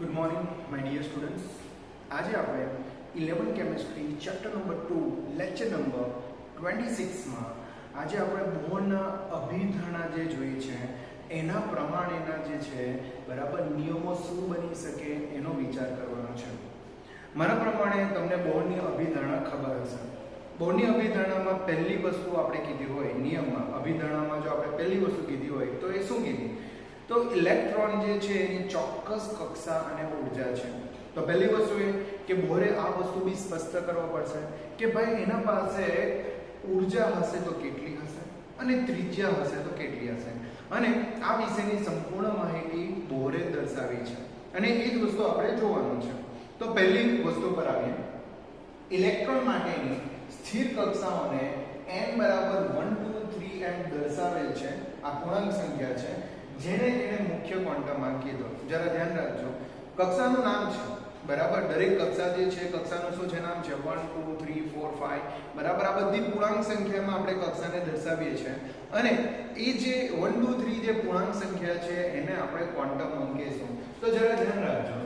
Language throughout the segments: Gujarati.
Good morning my dear students. આજે આપણે 11 chemistry chapter number 2 lecture number 26માં આજે આપણે બોહરના અભિધારણા જે જોઈએ છે એના પ્રમાણેના જે છે બરાબર નિયમો શું બની શકે એનો વિચાર કરવાનો છે. મારા પ્રમાણે તમને બોહરની અભિધારણા ખબર હશે. બોહરની અભિધારણામાં પહેલી વસ્તુ આપણે કીધી હોય, નિયમમાં અભિધારણામાં જો આપણે પહેલી વસ્તુ કીધી હોય તો એ શું કીધી? તો ઇલેક્ટ્રોન જે છે એની ચોક્કસ કક્ષા અને ઉર્જા છે. તો પહેલી વસ્તુ એ કે બોરે આ વસ્તુ બી સ્પષ્ટ કરવા પડશે કે ભાઈ એના પાસે ઉર્જા હશે તો કેટલી હશે અને ત્રિજ્યા હશે તો કેટલી હશે, અને આ વિશેની સંપૂર્ણ માહિતી બોરે દર્શાવી છે અને એ જ વસ્તુ આપણે જોવાનું છે. તો પહેલી વસ્તુ પર આવીએ. ઇલેક્ટ્રોન માટેની સ્થિર કક્ષાઓને n બરાબર 1 2 3 એમ દર્શાવેલ છે. આ પૂર્ણાંક સંખ્યા છે જેને એને મુખ્ય ક્વોન્ટમ કીધો. જરા ધ્યાન રાખજો, કક્ષાનું નામ છે બરાબર. દરેક કક્ષા જે છે કક્ષાનું શું છે નામ છે 1 2 3 4 5 બરાબર. આ બધી પૂર્ણાંક સંખ્યામાં આપણે કક્ષાને દર્શાવીએ છીએ અને એ જે 1 2 3 જે પૂર્ણાંક સંખ્યા છે એને આપણે ક્વોન્ટમ અંક કહીશું. તો જરા ધ્યાન રાખજો,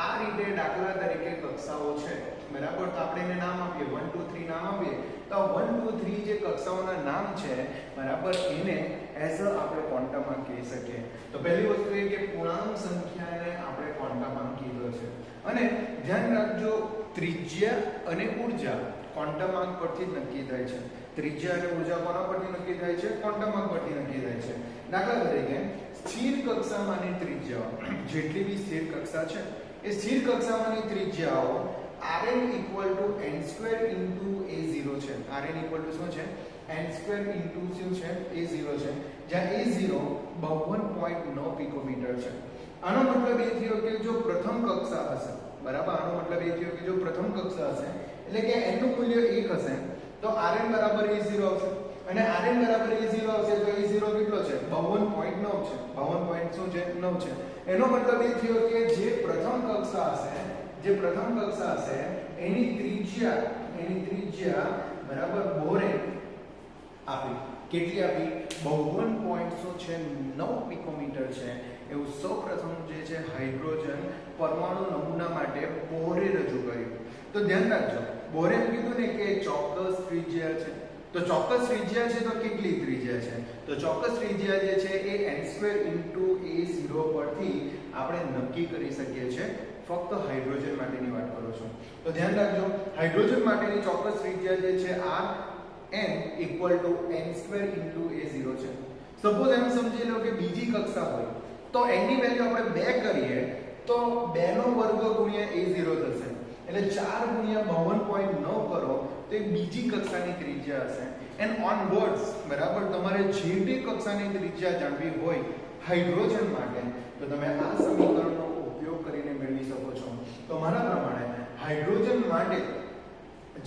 આ રીતે દાખલા તરીકે કક્ષાઓ છે બરાબર. તો આપણે એને નામ આપીએ 1 2 3 નામ આપીએ. તો 1 2 3 જે કક્ષાઓના નામ છે બરાબર એને એઝ અ આપણે ક્વોન્ટમ અંક કહી શકીએ. તો પહેલી વસ્તુ એ કે પૂર્ણાંક સંખ્યાને આપણે ક્વોન્ટમ અંક કીધો છે. અને ધ્યાન રાખજો, ત્રિજ્યા અને ઉર્જા ક્વોન્ટમ અંક પરથી જ નક્કી થાય છે. ત્રિજ્યા અને ઉર્જા કોના પરથી નક્કી થાય છે? ક્વોન્ટમ અંક પરથી નક્કી થાય છે. દાખલા તરીકે સ્થિર કક્ષામાંની ત્રિજ્યાઓ, જેટલી બી સ્થિર કક્ષા છે એ સ્થિર કક્ષામાંની ત્રિજ્યાઓ Rn = n² * a0 છે. Rn = શું છે? n² * શું છે? a0 છે. જ્યાં a0 52.9 પિકોમીટર છે. આનો મતલબ એ થયો કે જો પ્રથમ કક્ષા હશે બરાબર. આનો મતલબ એ થયો કે જો પ્રથમ કક્ષા હશે એટલે કે n નું મૂલ્ય 1 હશે તો Rn બરાબર a0 આવશે અને Rn બરાબર a0 આવશે તો a0 કેટલો છે? 52.9 છે. 52.9 છે. એનો મતલબ એ થયો કે જે પ્રથમ કક્ષા હશે એની ત્રિજ્યા બરાબર બોરે આપી. કેટલી આપી? 52.9 પિકોમીટર છે. એવું સૌપ્રથમ જે છે હાઇડ્રોજન પરમાણુ નમૂના માટે બોરે રજૂ કર્યું. તો ધ્યાન રાખજો, બોરે કીધું ને કે ચોક્કસ ત્રિજ્યા છે. તો ચોક્કસ ત્રિજ્યા છે તો કેટલી ત્રિજ્યા છે? તો ચોક્કસ ત્રિજ્યા જે છે એ n² * a0 પરથી આપણે નક્કી કરી શકીએ છીએ. ફક્ત હાઇડ્રોજન માટેની વાત કરું છું. તો ધ્યાન રાખજો, હાઇડ્રોજન માટેની ચોક્કસ ત્રિજ્યા જે છે Rn = n² * a0 છે. સપોઝ એમ સમજી લો કે બીજી કક્ષા હોય તો n ની વેલ્યુ આપણે 2 કરીએ તો 2 નો વર્ગ ગુણ્યા a0 થશે એટલે 4 ગુણ્યા 52.9 કરો તો એ બીજી કક્ષાની ત્રિજ્યા હશે. એન્ડ ઓનવર્ડ્સ બરાબર. તમારે જે તે કક્ષાની ત્રિજ્યા જાણવી હોય હાઇડ્રોજન માટે તો તમે આ સમીકરણનો ઉપયોગ કરીને મેળવી શકો છો. તો મારા પ્રમાણે હાઇડ્રોજન માટે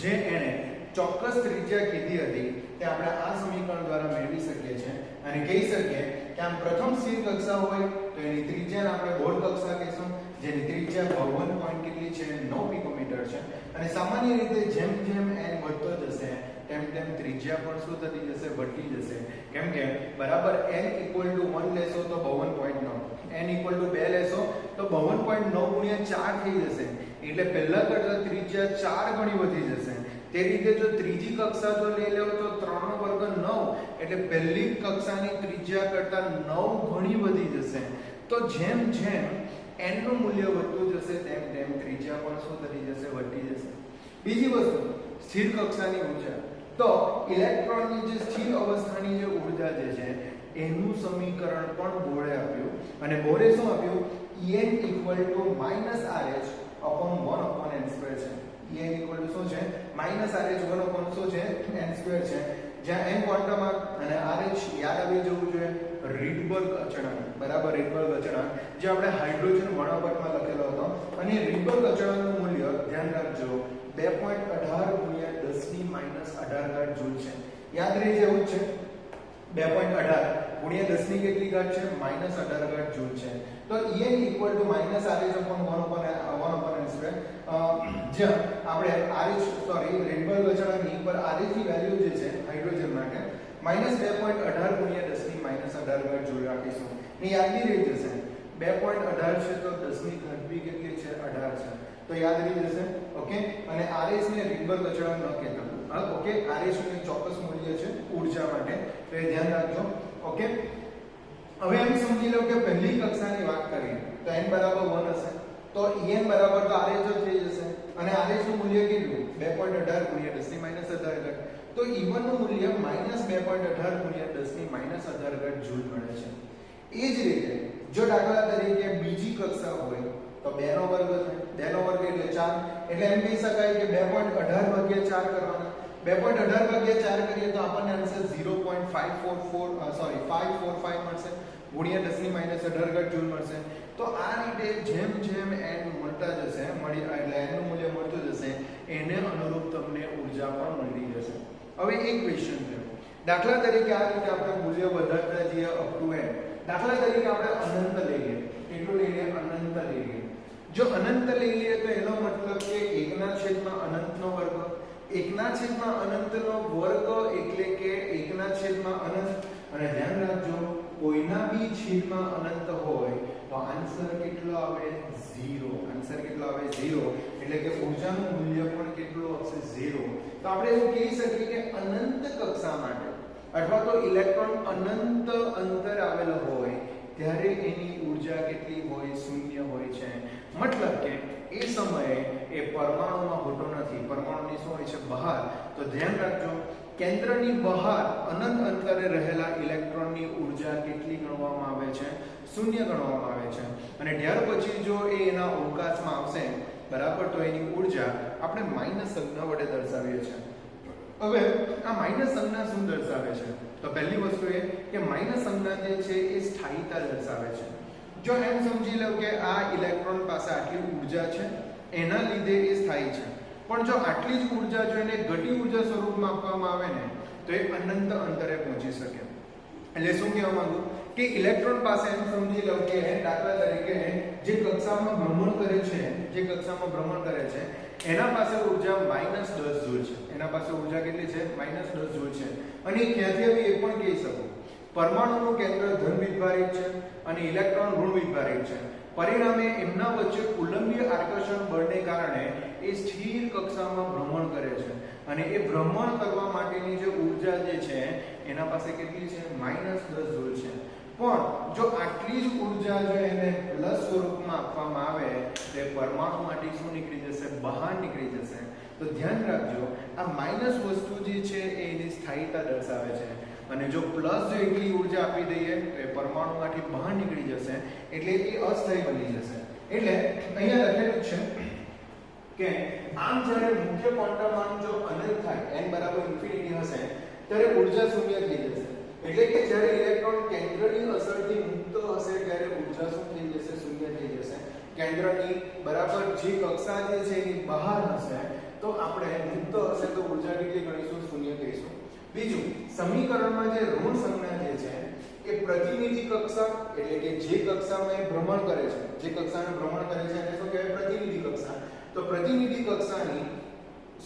જે એને ચોક્કસ ત્રિજ્યા કીધી હતી તે આપણે આ સમીકરણ દ્વારા મેળવી શકીએ છીએ અને કહી શકીએ કે આમ પ્રથમ સ્થિર કક્ષા હોય તો એની ત્રિજ્યાને આપણે બોર કક્ષા કહીશું, જેની ત્રિજ્યા 52 કેટલી છે? 9 પિકોમીટર છે. અને સામાન્ય રીતે જેમ જેમ n વધતો જશે તેમ તેમ ત્રિજ્યા પણ શું થતી જશે? વધતી જશે. કેમ કે બરાબર n = 1 લેશો તો 52.9, n = 2 લેશો તો 52.9 ગુણ્યા 4 થઈ જશે એટલે પહેલા કરતા ત્રિજ્યા 4 ગણી વધી જશે. તે રીતે જો ત્રીજી કક્ષા જો લઈ લો તો 3 નો વર્ગ 9 એટલે પહેલી કક્ષાની ત્રિજ્યા કરતા 9 ગણી વધી જશે. તો જેમ જેમ n નું મૂલ્ય વધતું જશે તેમ તેમ ત્રિજ્યા પણ શું થતી જશે? વધતી જશે. બીજી વસ્તુ, સ્થિર કક્ષાની ઉર્જા. તો ઇલેક્ટ્રોનની જે સ્થિર અવસ્થાની જે ઉર્જા જે છે એનું સમીકરણ પણ બોરે આપ્યું અને બોરે શું આપ્યું? En = -RH/1/n² છે. En = શું છે? -RH/1/ શું છે? n² છે. જ્યાં n ક્વોન્ટમ અંક અને RH યાદ આવી જવું જોઈએ રીડબર્ગ અચળાંક બરાબર. રીડબર્ગ અચળાંક જે આપણે હાઇડ્રોજન વર્ણપટમાં લખેલો હતો અને રીડબર્ગ અચળાંકનું મૂલ્ય ધ્યાન રાખજો 2.18 ગુણ્યા 10⁻18 જૂલ છે. યાદ રહી જવું છે 2.18 ગુણ્યા 10 ની કેટલી ઘાત છે? -18 જૂલ છે. તો En = -RH/1/n². જ્યાં આપણે રીડબર્ગ અચળાંકની પર RH ની વેલ્યુ જે છે હાઇડ્રોજન માટે -2.18 ગુણ્યા 10⁻18 જૂલ રાખીશું. ને યાદ રહી જશે 2.18 છે તો 10 ની ઘાત બી કેટલી છે 18 છે તો યાદ રહી જશે ઓકે અને RS ને રીબર અચળાંક ન કહેતા ઓકે RS નું ચોક્કસ મૂલ્ય છે ઊર્જા માટે તો એ ધ્યાન રાખજો ઓકે હવે એમ સમજી લો કે પહેલી કક્ષાની વાત કરીએ તો n બરાબર 1 હશે તો En બરાબર તો RS જ થઈ જશે અને RS નું મૂલ્ય કેટલું 2.18 ગુણ્યા 10 ની માઈનસ 18 ઘાત તો E1 નું મૂલ્ય -2.18 ગુણ્યા 10 ની માઈનસ 18 ઘાત જૂલ મળે છે એ જ રીતે જો દાખલા તરીકે બીજી કક્ષા હોય તો 2 નો વર્ગ થાય 2 નો વર્ગ એટલે 4 એટલે એમ કહી શકાય કે 2.18 ભાગ્યા 4 કરવાના 2.18 ભાગ્યા 4 કરીએ તો આપણને આન્સર 545 મળશે ગુણ્યા 10 ની માઈનસ 18 ઘાત જૂલ મળશે તો આ રીતે જેમ જેમ n મળતા જશે એટલે n નું મૂલ્ય મળતું જશે એને અનુરૂપ તમને ઊર્જા પણ મળતી જશે હવે એક ક્વેશ્ચન છે દાખલા તરીકે આ રીતે આપણે મૂલ્ય વધારતા જઈએ અપ ટુ n દાખલા તરીકે આપણે અનંત લઈએ કેટલું લઈએ અનંત લઈએ જો અનંત લઈ લઈએ તો એનો મતલબ કે 1 ના છેદમાં અનંતનો વર્ગ 1 ના છેદમાં અનંતનો વર્ગ એટલે કે 1 ના છેદમાં અનંત અને ધ્યાન રાખજો કોઈના બી છેદમાં અનંત હોય તો આન્સર કેટલો આવે 0 આન્સર કેટલો આવે 0 એટલે કે ઊર્જાનું મૂલ્ય પણ કેટલું આવશે 0 તો આપણે એવું કહી શકીએ કે અનંત કક્ષા માટે અથવા તો ઇલેક્ટ્રોન અનંત અંતર આવેલો હોય ત્યારે એની ઊર્જા કેટલી હોય શૂન્ય હોય છે મતલબ કે એ સમયે એ પરમાણુમાં હોતો નથી પરમાણુની શું હોય છે બહાર તો ધ્યાન રાખજો કેન્દ્રની બહાર અનંત અંતરે રહેલા ઇલેક્ટ્રોનની ઊર્જા કેટલી ગણવામાં આવે છે શૂન્ય ગણવામાં આવે છે અને ત્યાર પછી જો એ એના અવકાશમાં આવશે બરાબર તો એની ઊર્જા આપણે માઈનસ સંજ્ઞા વડે દર્શાવીએ છીએ હવે આ માઈનસ સંજ્ઞા શું દર્શાવે છે તો પહેલી વસ્તુ એ કે માઈનસ સંજ્ઞા જે છે એ સ્થાયીતા દર્શાવે છે જો એમ સમજી લો કે આ ઇલેક્ટ્રોન પાસે આટલી ઊર્જા છે એના લીધે એ સ્થાયી છે પણ જો આટલી જ ઊર્જા જો એને ગતિ ઊર્જા સ્વરૂપમાં આપવામાં આવે ને તો એ અનંત અંતરે પહોંચી શકે એટલે શું કહેવા માંગુ કે ઇલેક્ટ્રોન પાસે એમ સમજી લો કે દાખલા તરીકે જે કક્ષામાં ભ્રમણ કરે છે એના પાસે ઊર્જા -10 જૂલ છે એના પાસે ઊર્જા કેટલી છે -10 જૂલ છે અને ક્યાંથી આવી એ પણ કહી શકો પરમાણુનું કેન્દ્ર ધન વિદ્યુતભારિત છે અને ઇલેક્ટ્રોન ઋણ વિદ્યુતભારિત છે પરિણામે એમના વચ્ચે કુલંબીય આકર્ષણ બળને કારણે એ સ્થિર કક્ષામાં ભ્રમણ કરે છે અને એ ભ્રમણ કરવા માટેની જે ઊર્જા જે છે એના પાસે કેટલી છે -10 જૂલ છે પણ જો આટલી જ ઊર્જા જો એને પ્લસ સ્વરૂપમાં આપવામાં આવે તો પરમાણુમાંથી શું નીકળી જશે બહાર નીકળી જશે તો ધ્યાન રાખજો આ માઈનસ વસ્તુ જે છે એ એની સ્થાયીતા દર્શાવે છે અને જો પ્લસ જો એટલી ઊર્જા આપી દઈએ તો એ પરમાણુમાંથી બહાર નીકળી જશે એટલે એ અસ્થાયી બની જશે એટલે અહીંયા લખેલું છે કે આમ જ્યારે મુખ્ય ક્વોન્ટમ જો અનંત થાય n બરાબર ઇન્ફિનિટી હશે ત્યારે ઊર્જા શૂન્ય થઈ જશે એટલે કે જ્યારે ઇલેક્ટ્રોન કેન્દ્રની અસરથી મુક્ત હશે ત્યારે ઊર્જા શું થઈ જશે શૂન્ય થઈ જશે કેન્દ્રની બરાબર જે કક્ષા જે છે એની બહાર હશે તો આપણે મુક્ત હશે તો ઊર્જા કેટલી ગણીશું શૂન્ય કહીશું બીજું સમીકરણમાં જે ઋણ સંજ્ઞા જે છે એ પ્રતિનિધિ કક્ષા એટલે કે જે કક્ષામાં એ ભ્રમણ કરે છે જે કક્ષાને ભ્રમણ કરે છે એને શું કહેવાય પ્રતિનિધિ કક્ષા તો પ્રતિનિધિ કક્ષાની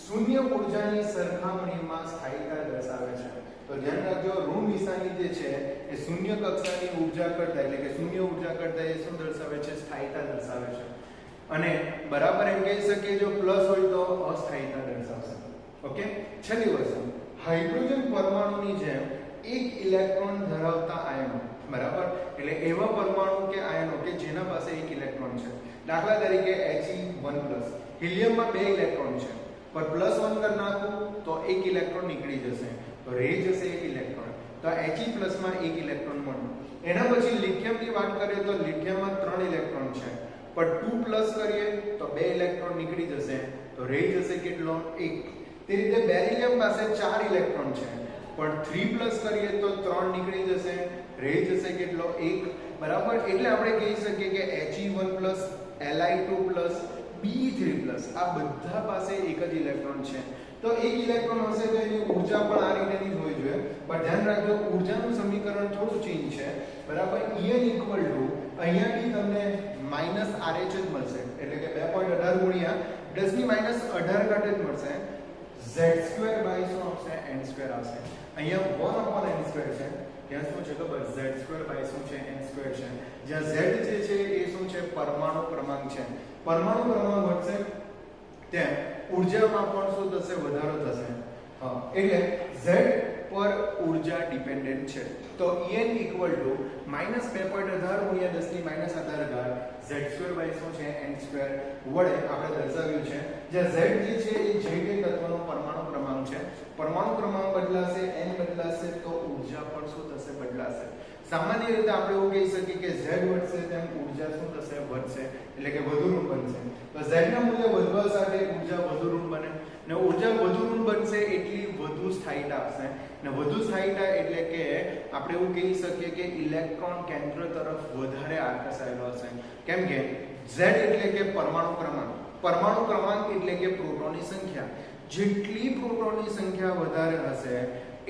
શૂન્ય ઊર્જાની સરખામણીમાં સ્થાયીતા દર્શાવે છે તો ધ્યાન રાખજો ઋણ નિશાની જે છે એ શૂન્ય કક્ષાની ઊર્જા કરતા એટલે કે શૂન્ય ઊર્જા કરતા એ શું દર્શાવે છે સ્થાયીતા દર્શાવે છે અને બરાબર એમ કહી શકીએ જો પ્લસ હોય તો અસ્થાયીતા દર્શાવશે ઓકે છેલ્લી વસ્તુ હાઇડ્રોજન પરમાણુની જેમ એક ઇલેક્ટ્રોન ધરાવતા આયનો બરાબર એટલે એવા પરમાણુ કે આયનો કે જેના પાસે એક ઇલેક્ટ્રોન છે દાખલા તરીકે He1+ હિલિયમમાં 2 ઇલેક્ટ્રોન છે પર +1 કરી નાખું તો એક ઇલેક્ટ્રોન નીકળી જશે તો રહી જશે એક ઇલેક્ટ્રોન તો He+ માં એક ઇલેક્ટ્રોન મળ્યું એના પછી લિથિયમની વાત કરીએ તો લિથિયમમાં 3 ઇલેક્ટ્રોન છે પર 2+ કરીએ તો 2 ઇલેક્ટ્રોન નીકળી જશે તો રહી જશે કેટલો એક તે રીતે બેરિલિયમ પાસે 4 ઇલેક્ટ્રોન છે પણ 3+ કરીએ તો 3 નીકળી જશે રહી જશે કેટલો એક બરાબર એટલે આપણે કહી શકીએ કે He1+ Li2+ Be3+ આ બધા પાસે એક જ ઇલેક્ટ્રોન છે તો એક ઇલેક્ટ્રોન હશે તો એની ઊર્જા પણ આ રીતેની જ હોવી જોઈએ પણ ધ્યાન રાખજો ઊર્જાનું સમીકરણ થોડું ચેન્જ છે બરાબર En અહીંયાથી તમને -RH જ મળશે એટલે કે 2.18 ગુણ્યા 10 ની -18 ઘાત જ મળશે z² બાય શું આવશે n² આવશે અહીંયા 1/n² છે, ત્યાં શું છે ખબર z² શું છે n² છે, જ્યાં z જે છે એ શું છે પરમાણુ ક્રમાંક છે, પરમાણુ ક્રમાંક વધશે ત્યાં ઊર્જામાં પણ શું થશે વધારો થશે, હા એટલે z પર ઊર્જા ડિપેન્ડન્ટ છે, તો En = -2.18 × 10⁻18 z² શું છે n² વડે આપણે દર્શાવ્યું છે, જ્યાં z જે છે એ જે કે તત્વનો પરમાણુ ક્રમાંક છે, પરમાણુ ક્રમાંક બદલાશે n બદલાશે તો ઊર્જા પણ શું થશે બદલાશે, સામાન્ય રીતે આપણે એવું કહી શકીએ કે z વધશે તેમ ઊર્જા શું થશે વધશે, એટલે કે વધુ ઋણ બનશે, તો z ના મૂલ્ય વધવા સાથે ઊર્જા વધુ ઋણ બને ને ઊર્જા વધુ ઋણ બનશે એટલી વધુ સ્થાયીતા આપશે ને વધુ સ્થાયીતા એટલે કે આપણે એવું કહી શકીએ કે ઇલેક્ટ્રોન કેન્દ્ર તરફ વધારે આકર્ષાયેલો હશે, કેમ કે z એટલે કે પરમાણુ ક્રમાંક, પરમાણુ ક્રમાંક એટલે કે પ્રોટોનની સંખ્યા, જેટલી પ્રોટોનની સંખ્યા વધારે હશે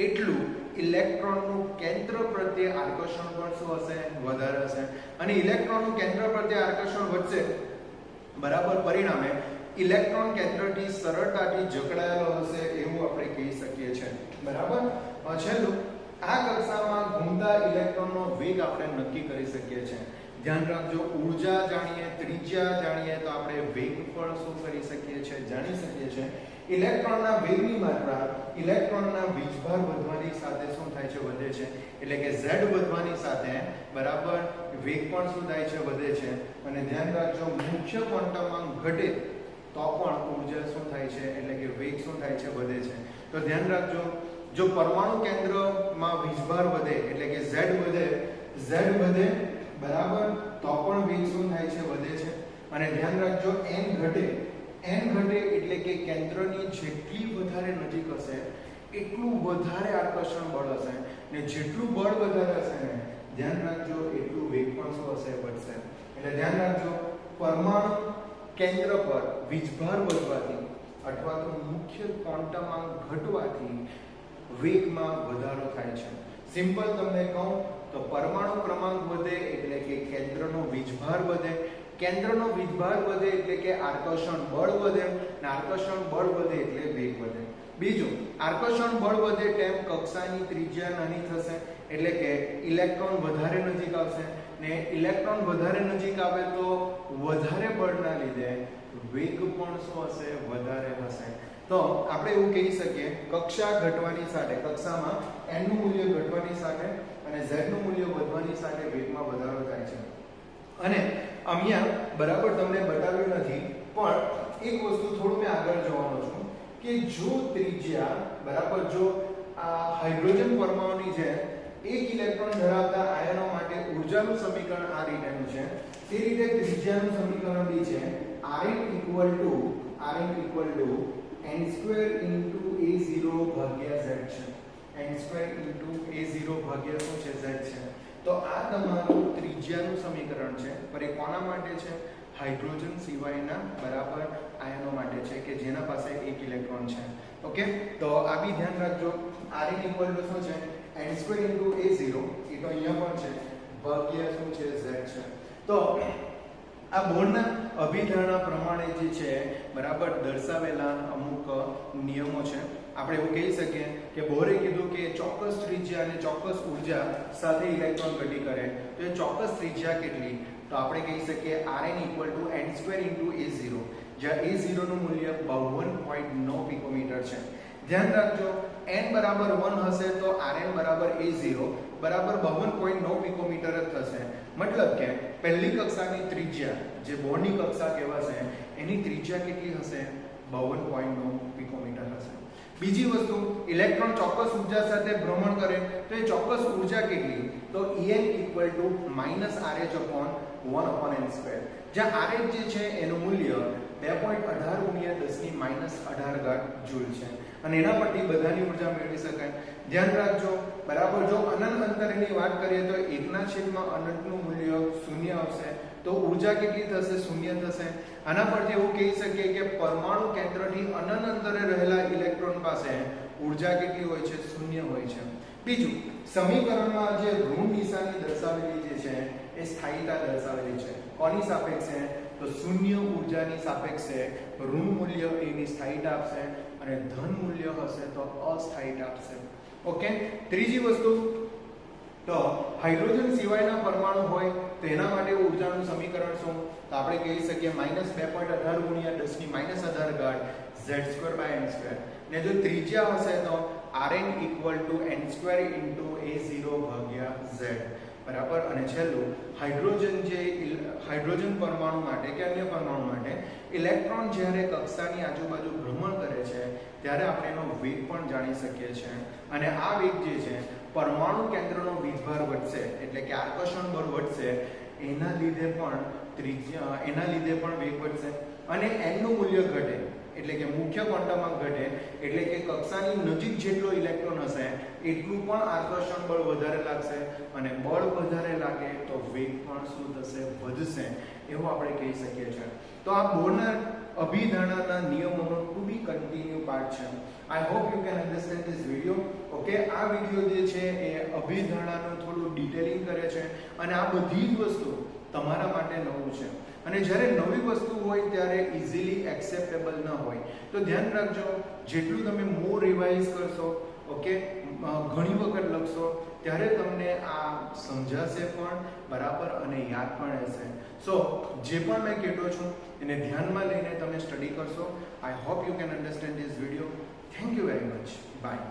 એટલું ઇલેક્ટ્રોનનું કેન્દ્ર પ્રત્યે આકર્ષણ પણ શું હશે વધારે હશે, અને ઇલેક્ટ્રોનનું કેન્દ્ર પ્રત્યે આકર્ષણ વધશે બરાબર પરિણામે ઇલેક્ટ્રોન કેન્દ્રથી સરળતાથી જકડાયેલો હશે એવું આપણે કહી શકીએ છીએ, બરાબર। છેલ્લું આ કક્ષામાં ઘૂમતા ઇલેક્ટ્રોનનો વેગ આપણે નક્કી કરી શકીએ છીએ, ધ્યાન રાખજો ઊર્જા જાણીએ ત્રિજ્યા જાણીએ તો આપણે વેગ પણ શું કરી શકીએ છીએ જાણી શકીએ છીએ, ઇલેક્ટ્રોનના વેગની માત્રા ઇલેક્ટ્રોનના વીજભાર વધવાની સાથે શું થાય છે વધે છે, એટલે કે z વધવાની સાથે બરાબર વેગ પણ શું થાય છે વધે છે, અને ધ્યાન રાખજો મુખ્ય ક્વોન્ટમમાં ઘટે તો પણ ઊર્જા શું થાય છે એટલે કે વેગ શું થાય છે વધે છે, તો ધ્યાન રાખજો જો પરમાણુ કેન્દ્રમાં વીજભાર વધે એટલે કે z વધે બરાબર તો પણ વેગ શું થાય છે વધે છે, અને ધ્યાન રાખજો n ઘટે એટલે કે કેન્દ્રની જેટલી વધારે નજીક હશે એટલું વધારે આકર્ષણ બળ હશે ને જેટલું બળ વધારે હશે ને ધ્યાન રાખજો એટલું વેગ પણ શું હશે વધશે, એટલે ધ્યાન રાખજો પરમાણુ કેન્દ્ર પર વીજભાર વધવાથી અથવા તો મુખ્ય ક્વોન્ટમમાં ઘટવાથી વેગમાં વધારો થાય છે, સિમ્પલ તમને કહું તો પરમાણુ ક્રમાંક વધે એટલે કે કેન્દ્રનો વીજભાર વધે, કેન્દ્રનો વીજભાર વધે એટલે કે આકર્ષણ બળ વધે અને આકર્ષણ બળ વધે એટલે વેગ વધે, બીજું આકર્ષણ બળ વધે તેમ કક્ષાની ત્રિજ્યા નાની થશે એટલે કે ઇલેક્ટ્રોન વધારે નજીક આવશે ને ઇલેક્ટ્રોન વધારે નજીક આવે તો વધારે બળના લીધે વેગ પણ શું હશે વધારે હશે, તો આપણે એવું કહી શકીએ કક્ષા ઘટવાની સાથે કક્ષામાં n નું મૂલ્ય ઘટવાની સાથે અને z નું મૂલ્ય વધવાની સાથે વેગમાં વધારો થાય છે, અને અહીંયા બરાબર તમને બતાવ્યું નથી પણ એક વસ્તુ થોડું મેં આગળ જોવાનો છું કે જો ત્રિજ્યા બરાબર જો આ હાઇડ્રોજન પરમાણુની છે એક ઇલેક્ટ્રોન ધરાવતા આયનો માટે ઊર્જાનું સમીકરણ આ રીતેનું છે, તે રીતે ત્રિજ્યાનું સમીકરણ બી છે Rn n² × A0 ભાગ્યા z છે, n² × A0 ભાગ્યા શું છે z છે, તો આ તમારું ત્રિજ્યાનું સમીકરણ છે, પર એ કોના માટે છે હાઇડ્રોજન સિવાયના બરાબર આયનો માટે છે કે જેના પાસે એક ઇલેક્ટ્રોન છે, ઓકે તો આ બી ધ્યાન રાખજો Rn = શું છે n² × A0 એ તો અહીંયા પણ છે ભાગ્યા શું છે z છે, તો આ બોરના અભિધારણા પ્રમાણે જે છે બરાબર દર્શાવેલા અમુક નિયમો છે, આપણે એવું કહી શકીએ કે બોરે કીધું કે ચોક્કસ ત્રિજ્યા અને ચોક્કસ ઊર્જા સાથે ઇલેક્ટ્રોન ગતિ કરે તો એ ચોક્કસ ત્રિજ્યા કેટલી, તો આપણે કહી શકીએ Rn = n² × A0 જ્યાં A0 નું મૂલ્ય 52.9 પિકોમીટર છે, ધ્યાન રાખજો n બરાબર 1 હશે તો Rn બરાબર A0 બરાબર 52.9 પિકોમીટર જ થશે, મતલબ કે પહેલી કક્ષાની ત્રિજ્યા જે બોરની કક્ષા કહેવાશે એની ત્રિજ્યા કેટલી હશે 52.9 પિકોમીટર હશે, બીજી વસ્તુ ઇલેક્ટ્રોન ચોક્કસ ઊર્જા સાથે ભ્રમણ કરે તો એ ચોક્કસ ઊર્જા કેટલી, તો En = -RH/1/n², જ્યાં RH જે છે એનું મૂલ્ય 2.18 × 10⁻18 જૂલ છે, અને એના પરથી બધાની ઊર્જા મેળવી શકાય, ધ્યાન રાખજો બરાબર જો અનંત અંતરની વાત કરીએ તો 1/∞ નું મૂલ્ય 0 આવશે તો ઊર્જા કેટલી થશે 0 થશે, આના પરથી એવું કહી શકીએ કે પરમાણુ કેન્દ્રથી અનંત અંતરે રહેલા ઇલેક્ટ્રોન પાસે ઊર્જા કેટલી હોય છે 0 હોય છે, બીજું સમીકરણમાં જે ઋણ નિશાની દર્શાવેલી જે છે એ સ્થાયીતા દર્શાવેલી છે, કોની સાપેક્ષે તો શૂન્ય ઊર્જાની સાપેક્ષે ઋણ મૂલ્ય એની સ્થાયીતા આપશે અને ધન મૂલ્ય હશે તો અસ્થાયીતા આપશે, ઓકે, ત્રીજી વસ્તુ તો હાઇડ્રોજન સિવાયના પરમાણુ હોય તો એના માટે ઊર્જાનું સમીકરણ શું? તો આપણે કહી શકીએ -2.18 ગુણ્યા 10⁻18 ઘાત z²/n². ને જો ત્રિજ્યા હશે તો Rn = n² × a0/z. બરાબર. અને છેલ્લું હાઇડ્રોજન પરમાણુ માટે કે અન્ય પરમાણુ માટે ઇલેક્ટ્રોન જ્યારે કક્ષાની આજુબાજુ ભ્રમણ કરે છે ત્યારે આપણે એનો વેગ પણ જાણી શકીએ છીએ. અને આ વેગ જે છે પરમાણુ કેન્દ્રનો વીજભાર વધશે એટલે કે આકર્ષણ બળ વધશે, એના લીધે પણ વેગ વધશે. અને n નું મૂલ્ય ઘટે એટલે કે મુખ્ય ક્વોન્ટમમાં ઘટે એટલે કે કક્ષાની નજીક જેટલો ઇલેક્ટ્રોન હશે એટલું પણ આકર્ષણ બળ વધારે લાગશે, અને બળ વધારે લાગે તો વેગ પણ શું થશે? વધશે, એવું આપણે કહી શકીએ છીએ. તો આ બોરના અભિધારણાના નિયમોનો ટુ બી કન્ટિન્યુ પાર્ટ છે. આઈ hope you can understand this video. Okay, આ વિડિયો જે છે એ અભિધારણાનું થોડું ડિટેલિંગ કરે છે, અને આ બધી જ વસ્તુ તમારા માટે નવું છે. અને જ્યારે નવી વસ્તુ હોય ત્યારે ઇઝીલી એક્સેપ્ટેબલ ન હોય, તો ધ્યાન રાખજો જેટલું તમે મોર રિવાઇઝ કરશો, ઓકે, ઘણી વખત લખશો ત્યારે તમને આ સમજાશે પણ બરાબર અને યાદ પણ રહેશે. સો જે પણ મેં કહેતો છું એને ધ્યાનમાં લઈને તમે સ્ટડી કરશો. I hope you can understand this video. Thank you very much. By.